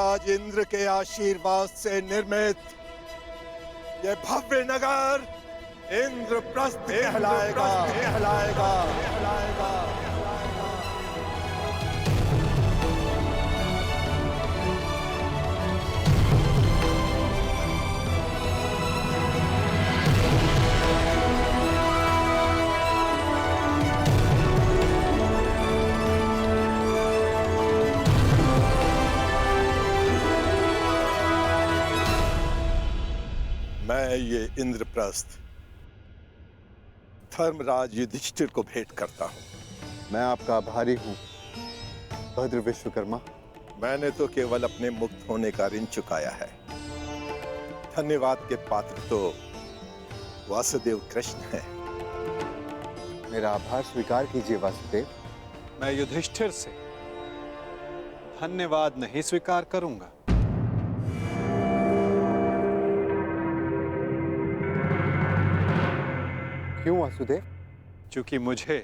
धर्मराज इंद्र के आशीर्वाद से निर्मित ये भव्य नगर इंद्रप्रस्थ कहलाएगा। मैं ये इंद्रप्रस्थ धर्मराज युधिष्ठिर को भेंट करता हूं। मैं आपका आभारी हूं भद्र विश्वकर्मा। मैंने तो केवल अपने मुक्त होने का ऋण चुकाया है। धन्यवाद के पात्र तो वासुदेव कृष्ण है। मेरा आभार स्वीकार कीजिए वासुदेव। मैं युधिष्ठिर से धन्यवाद नहीं स्वीकार करूंगा। क्यों वासुदेव? क्योंकि मुझे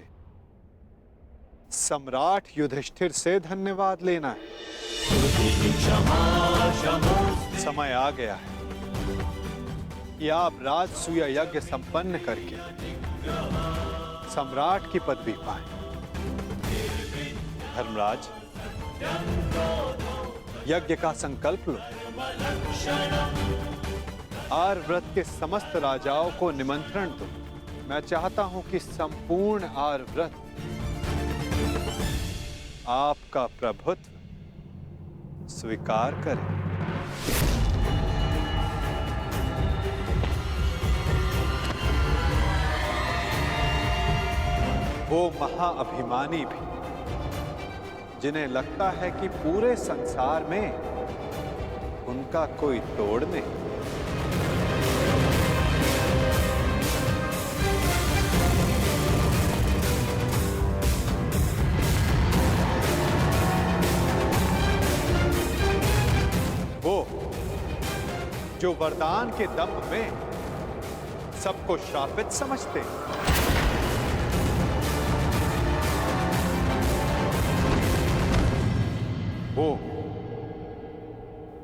सम्राट युधिष्ठिर से धन्यवाद लेना है। समय आ गया है कि आप राजसूय यज्ञ संपन्न करके सम्राट की पदवी पाएं। धर्मराज, यज्ञ का संकल्प लो। आर्यव्रत के समस्त राजाओं को निमंत्रण दो। मैं चाहता हूं कि संपूर्ण आर्यव्रत आपका प्रभुत्व स्वीकार करे। वो महाअभिमानी भी, जिन्हें लगता है कि पूरे संसार में उनका कोई तोड़ नहीं। वो जो वरदान के दम में सबको श्रापित समझते हैं। वो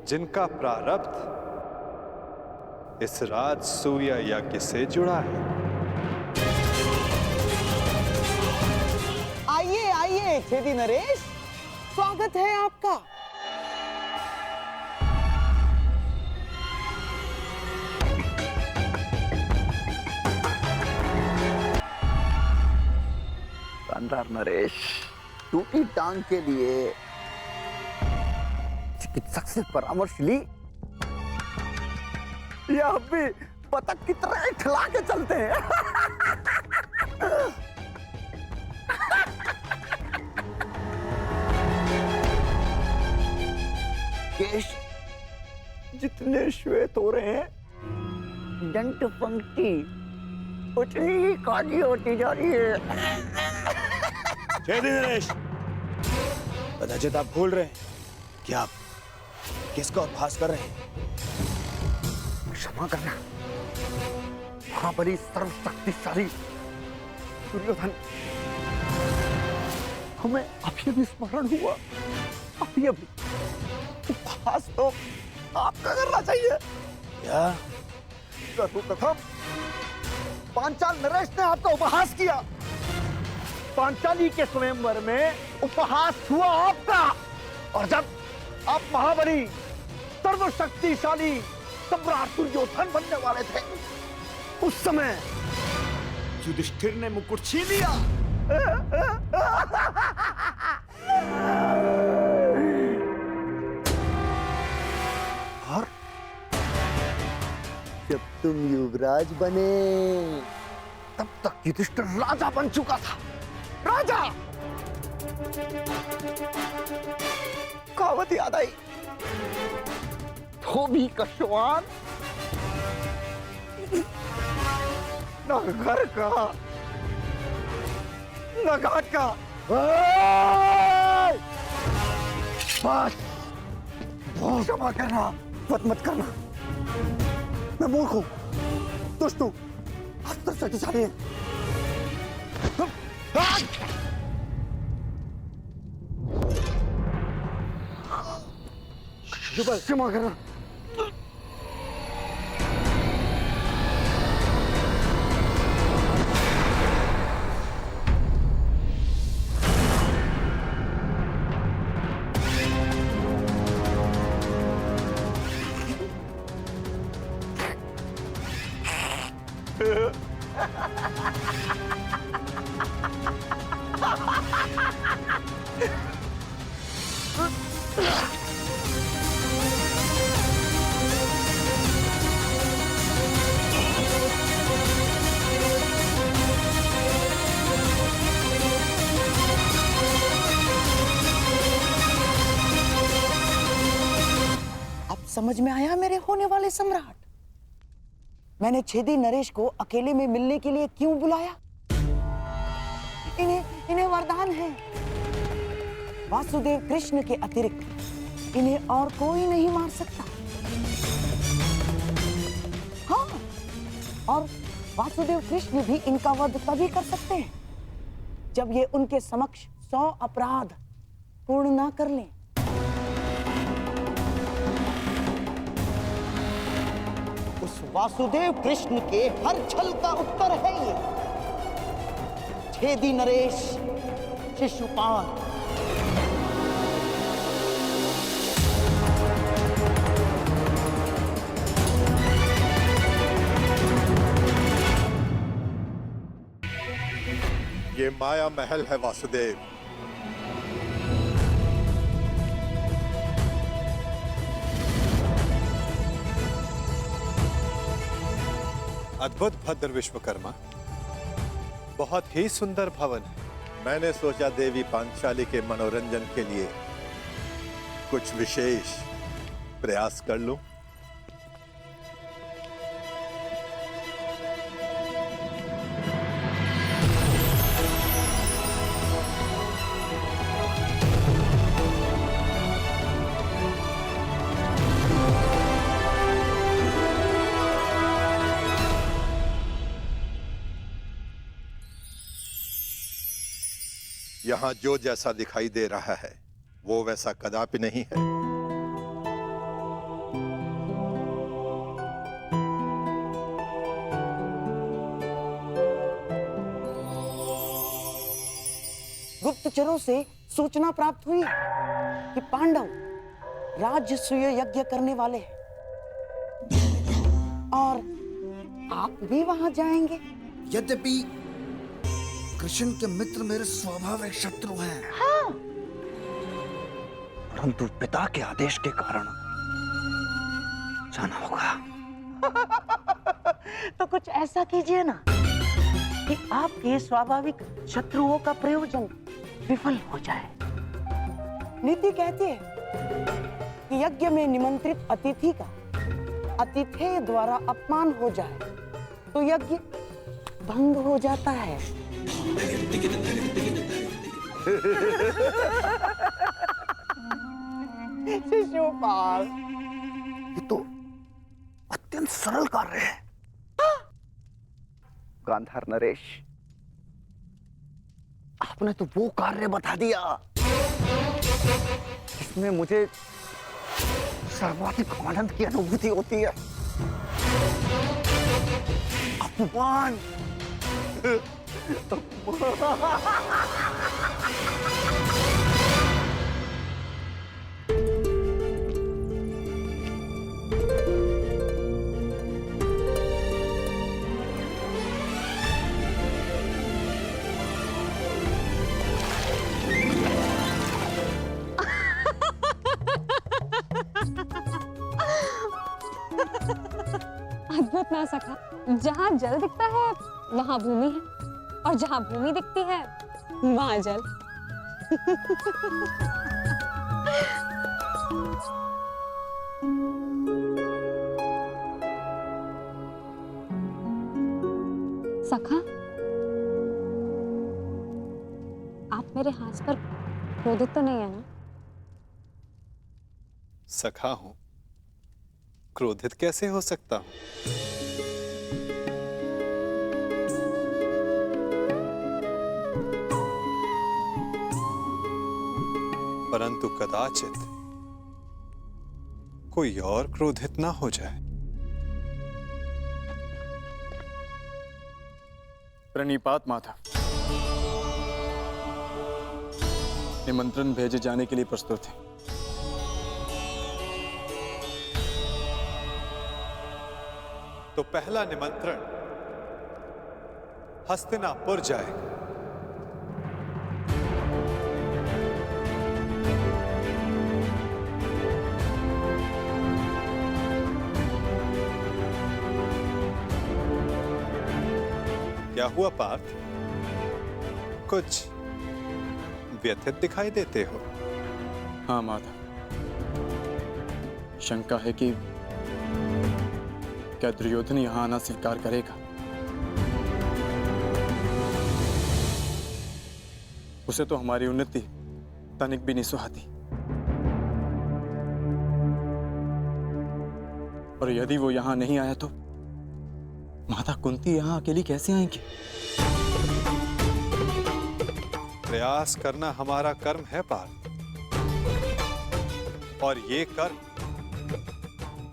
जिनका प्रारब्ध इस राजसूय यज्ञ से जुड़ा है। आइए आइए छेदी नरेश, स्वागत है आपका। शानदार नरेश, टूटी टांग के लिए चिकित्सक से परामर्श ली या अब भी बतख की तरह खिला के चलते हैं? केश जितने श्वेत हो रहे हैं, दंत पंक्ति उतनी ही काली होती जा रही है। छेदी नरेश, कदाचित आप भूल रहे हैं कि आप किसका उपहास कर रहे हैं। क्षमा करना महाबली सर्वशक्तिशाली दुर्योधन, हमें अभी भी स्मरण हुआ। अभी उपहास तो आपका करना चाहिए। क्या सर्वप्रथम पांचाल नरेश ने आपका उपहास किया। पांचाली के स्वयंवर में उपहास हुआ आपका, और जब आप महाबली सर्वशक्तिशाली सम्राट दुर्योधन बनने वाले थे, उस समय युधिष्ठिर ने मुकुट छीन लिया। और जब तुम युवराज बने, तब तक युधिष्ठिर राजा बन चुका था। राजा! कहावत याद आई, धोबी का श्वान न घर का न घाट का। बस क्षमा करना, मत करना। मैं मूर्ख हूं, दुष्ट हूं, अस्त्र शक्तिशाली है। क्षमा करना। समझ में आया मेरे होने वाले सम्राट? मैंने छेदी नरेश को अकेले में मिलने के लिए क्यों बुलाया? इन्हें वरदान है, वासुदेव कृष्ण के अतिरिक्त इन्हें और कोई नहीं मार सकता। हाँ, और वासुदेव कृष्ण भी इनका वध तभी कर सकते हैं जब ये उनके समक्ष 100 अपराध पूर्ण ना कर लें। उस वासुदेव कृष्ण के हर छल का उत्तर है ये छेदी नरेश शिशुपाल। ये माया महल है वासुदेव। अद्भुत भद्र विश्वकर्मा, बहुत ही सुंदर भवन है। मैंने सोचा देवी पांचाली के मनोरंजन के लिए कुछ विशेष प्रयास कर लूं। यहां जो जैसा दिखाई दे रहा है वो वैसा कदापि नहीं है। गुप्तचरों से सूचना प्राप्त हुई कि पांडव राजसूय यज्ञ करने वाले हैं और आप भी वहां जाएंगे। यद्यपि कृष्ण के मित्र मेरे स्वाभाविक शत्रु हैं, हाँ। परंतु पिता के आदेश के कारण जाना होगा। तो कुछ ऐसा कीजिए ना कि आपके स्वाभाविक शत्रुओं का प्रयोजन विफल हो जाए। नीति कहती है कि यज्ञ में निमंत्रित अतिथि का अतिथेय द्वारा अपमान हो जाए तो यज्ञ भंग हो जाता है। शिशुपाल, ये तो अत्यंत सरल कार्य है। गांधार नरेश, आपने तो वो कार्य बता दिया जिसमें मुझे सर्वाधिक आनंद की अनुभूति होती है। अपमान। अद्भुत ना सका, जहाँ जल दिखता है वहाँ भूमि है और जहाँ भूमि दिखती है वहाँ जल। सखा, आप मेरे हाथ पर क्रोधित तो नहीं है ना? सखा हूं, क्रोधित कैसे हो सकता हूं? परंतु कदाचित कोई और क्रोधित ना हो जाए। प्रणिपात माता, निमंत्रण भेजे जाने के लिए प्रस्तुत है। तो पहला निमंत्रण हस्तिनापुर जाएगा। क्या हुआ पार्थ? कुछ व्यथित दिखाई देते हो। हाँ माता, शंका है कि क्या दुर्योधन यहां आना स्वीकार करेगा। उसे तो हमारी उन्नति तनिक भी नहीं सुहाती, और यदि वो यहां नहीं आया तो माता कुंती यहां अकेली कैसे आएंगी? प्रयास करना हमारा कर्म है पार्थ, और ये कर्म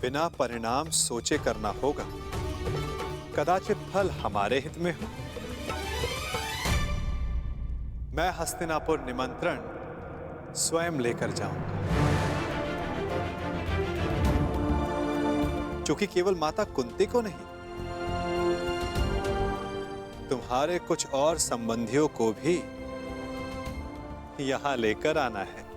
बिना परिणाम सोचे करना होगा। कदाचित फल हमारे हित में हो। मैं हस्तिनापुर निमंत्रण स्वयं लेकर जाऊंगा, क्योंकि केवल माता कुंती को नहीं, तुम्हारे कुछ और संबंधियों को भी यहां लेकर आना है।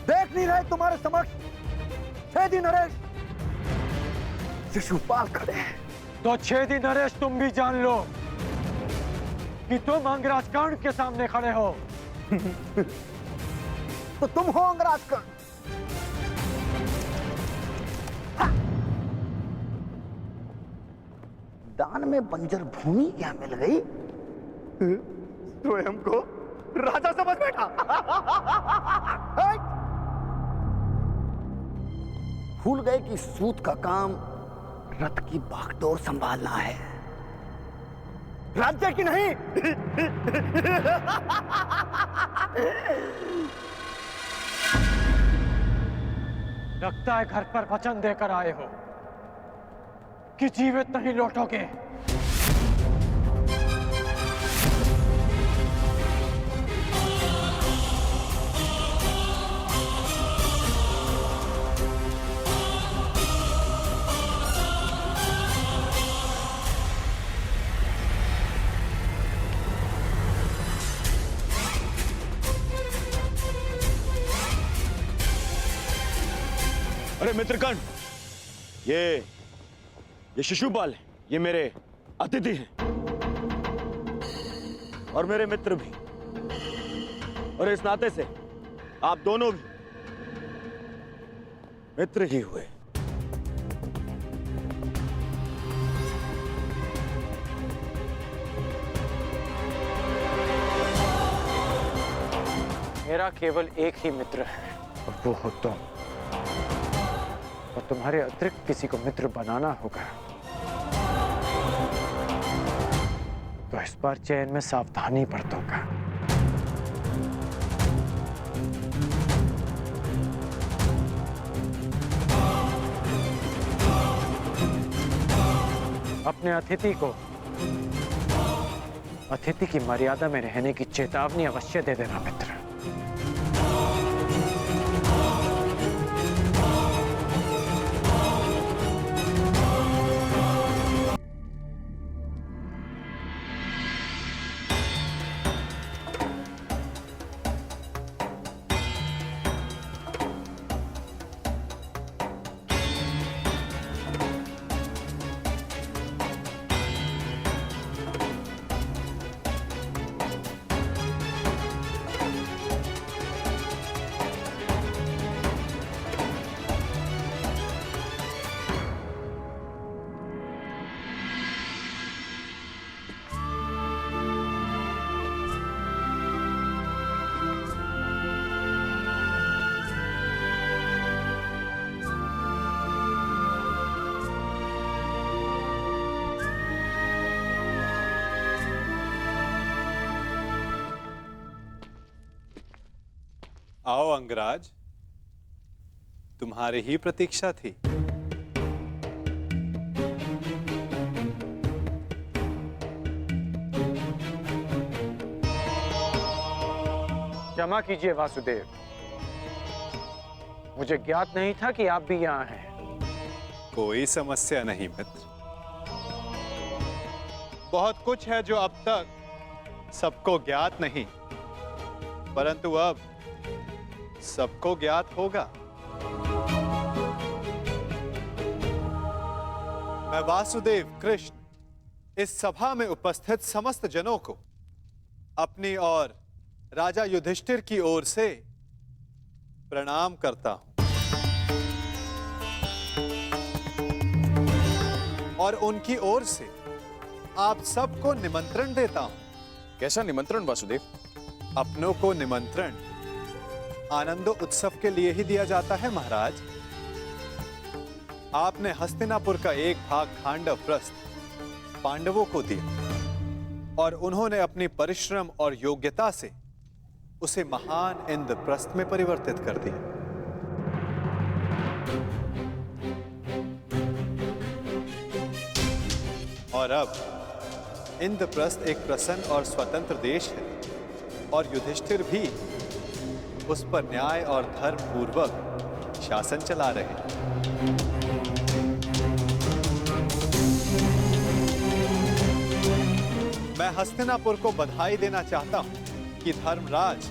देख नहीं रहे तुम्हारे समक्ष छेदी नरेश शिशुपाल खड़े हैं। तो छेदी नरेश, तुम भी जान लो कि तुम अंगराज कर्ण के सामने खड़े हो। तो तुम हो अंगराज कर्ण। दान में बंजर भूमि क्या मिल गई? स्वयं को राजा समझ बैठा। भूल गए कि सूत का काम रथ की बागडोर संभालना है, राज्य की नहीं। लगता है घर पर वचन देकर आए हो कि जीवित नहीं लौटोगे। अरे मित्रकर्ण, ये शिशुपाल है, ये मेरे अतिथि हैं और मेरे मित्र भी, और इस नाते से आप दोनों भी मित्र ही हुए। मेरा केवल एक ही मित्र है, और वो हो तुम। और तुम्हारे अतिरिक्त किसी को मित्र बनाना होगा तो इस बार चयन में सावधानी बरतूंगा। अपने अतिथि को अतिथि की मर्यादा में रहने की चेतावनी अवश्य दे देना मित्र। आओ अंगराज, तुम्हारी ही प्रतीक्षा थी। क्षमा कीजिए वासुदेव, मुझे ज्ञात नहीं था कि आप भी यहाँ हैं। कोई समस्या नहीं मित्र। बहुत कुछ है जो अब तक सबको ज्ञात नहीं, परंतु अब सबको ज्ञात होगा। मैं वासुदेव कृष्ण इस सभा में उपस्थित समस्त जनों को अपनी और राजा युधिष्ठिर की ओर से प्रणाम करता हूं और उनकी ओर से आप सबको निमंत्रण देता हूं। कैसा निमंत्रण वासुदेव? अपनों को निमंत्रण आनंदो उत्सव के लिए ही दिया जाता है महाराज। आपने हस्तिनापुर का एक भाग खांडव प्रस्थ पांडवों को दिया और उन्होंने अपनी परिश्रम और योग्यता से उसे महान इंद्रप्रस्थ में परिवर्तित कर दिया। और अब इंद्रप्रस्थ एक प्रसन्न और स्वतंत्र देश है और युधिष्ठिर भी उस पर न्याय और धर्म पूर्वक शासन चला रहे हैं। मैं हस्तिनापुर को बधाई देना चाहता हूं कि धर्मराज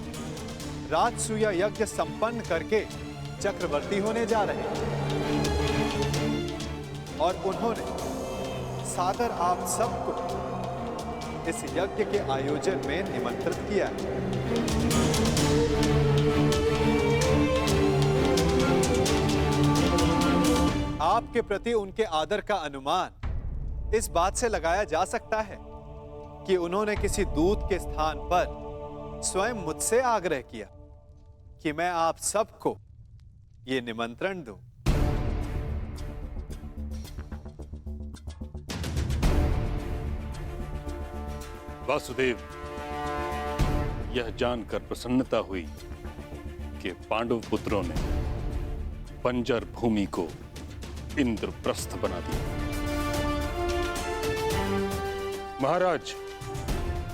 राजसूया यज्ञ संपन्न करके चक्रवर्ती होने जा रहे हैं और उन्होंने सादर आप सबको इस यज्ञ के आयोजन में निमंत्रित किया है। आपके प्रति उनके आदर का अनुमान इस बात से लगाया जा सकता है कि उन्होंने किसी दूत के स्थान पर स्वयं मुझसे आग्रह किया कि मैं आप सबको ये निमंत्रण दूं। वासुदेव, यह जानकर प्रसन्नता हुई कि पांडव पुत्रों ने बंजर भूमि को इंद्रप्रस्थ बना दिया। महाराज,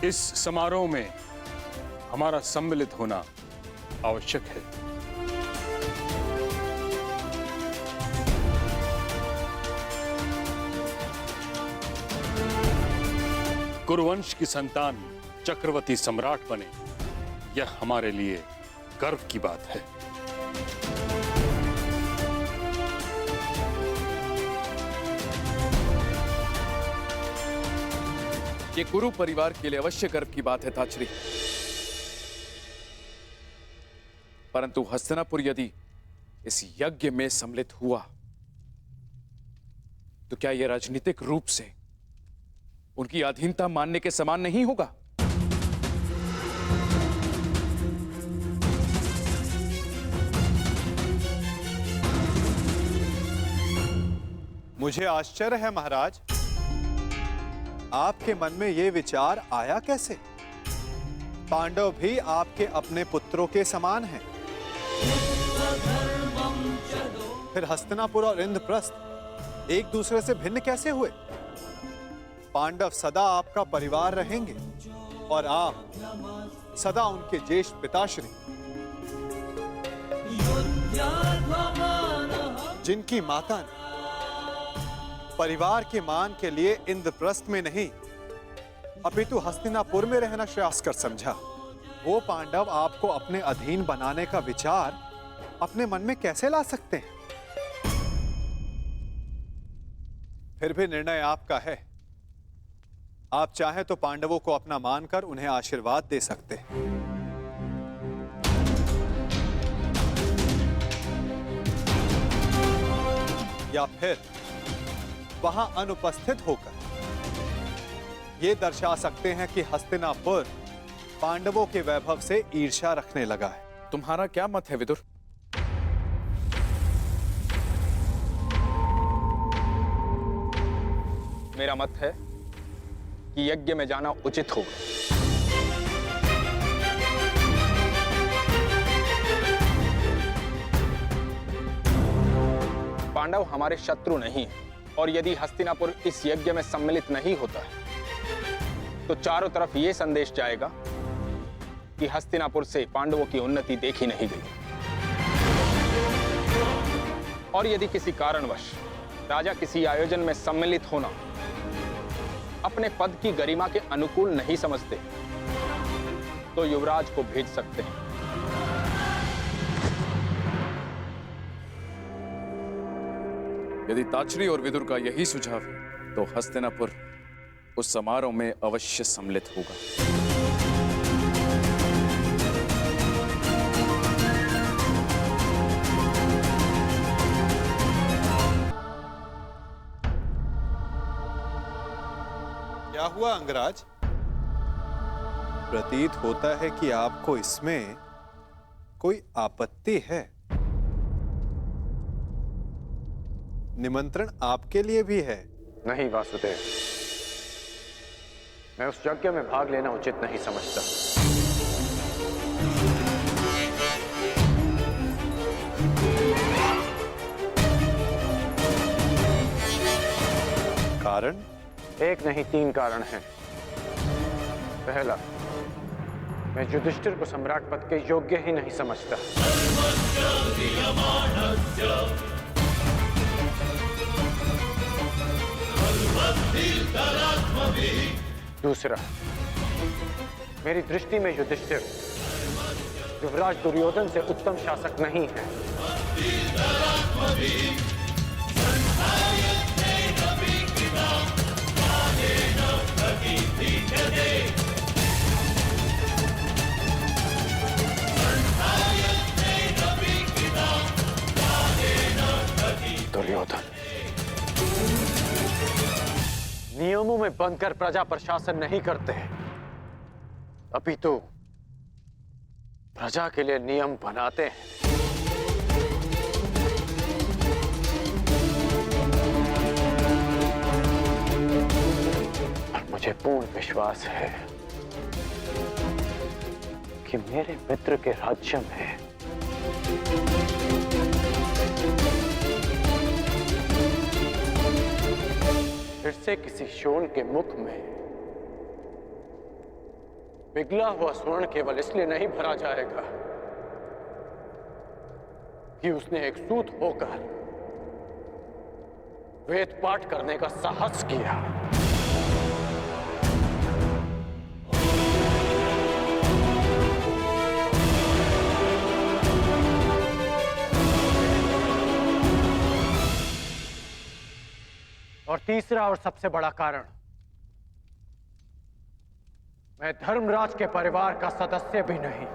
इस समारोह में हमारा सम्मिलित होना आवश्यक है। कुरुवंश की संतान चक्रवर्ती सम्राट बने, यह हमारे लिए गर्व की बात है। ये कुरु परिवार के लिए अवश्य गर्व की बात है ताचरी, परंतु हस्तिनापुर यदि इस यज्ञ में सम्मिलित हुआ तो क्या यह राजनीतिक रूप से उनकी अधीनता मानने के समान नहीं होगा? मुझे आश्चर्य है महाराज, आपके मन में यह विचार आया कैसे? पांडव भी आपके अपने पुत्रों के समान हैं। फिर हस्तिनापुर और इंद्रप्रस्थ एक दूसरे से भिन्न कैसे हुए? पांडव सदा आपका परिवार रहेंगे और आप सदा उनके ज्येष्ठ पिताश्री, जिनकी माता ने परिवार के मान के लिए इंद्रप्रस्थ में नहीं अपितु हस्तिनापुर में रहना श्रेयस्कर समझा, वो पांडव आपको अपने अधीन बनाने का विचार अपने मन में कैसे ला सकते हैं? फिर भी निर्णय आपका है। आप चाहें तो पांडवों को अपना मानकर उन्हें आशीर्वाद दे सकते हैं, या फिर वहां अनुपस्थित होकर ये दर्शा सकते हैं कि हस्तिनापुर पांडवों के वैभव से ईर्ष्या रखने लगा है। तुम्हारा क्या मत है विदुर? मेरा मत है कि यज्ञ में जाना उचित होगा। पांडव हमारे शत्रु नहीं हैं, और यदि हस्तिनापुर इस यज्ञ में सम्मिलित नहीं होता है तो चारों तरफ ये संदेश जाएगा कि हस्तिनापुर से पांडवों की उन्नति देखी नहीं गई। और यदि किसी कारणवश राजा किसी आयोजन में सम्मिलित होना अपने पद की गरिमा के अनुकूल नहीं समझते तो युवराज को भेज सकते हैं। यदि ताचरी और विदुर का यही सुझाव है तो हस्तिनापुर उस समारोह में अवश्य सम्मिलित होगा। क्या हुआ अंगराज? प्रतीत होता है कि आपको इसमें कोई आपत्ति है। निमंत्रण आपके लिए भी है। नहीं वासुदेव, मैं उस यज्ञ में भाग लेना उचित नहीं समझता। कारण? एक नहीं, 3 कारण हैं। पहला, मैं युधिष्ठिर को सम्राट पद के योग्य ही नहीं समझता। दूसरा, मेरी दृष्टि में युधिष्ठिर युवराज दुर्योधन से उत्तम शासक नहीं है। दुर्योधन नियमों में बंधकर प्रजा पर शासन नहीं करते, अपितु प्रजा के लिए नियम बनाते हैं। और मुझे पूर्ण विश्वास है कि मेरे मित्र के राज्य में फिर से किसी शोण के मुख में पिघला हुआ स्वर्ण केवल इसलिए नहीं भरा जाएगा कि उसने एक सूत होकर वेद पाठ करने का साहस किया। और तीसरा और सबसे बड़ा कारण, मैं धर्मराज के परिवार का सदस्य भी नहीं।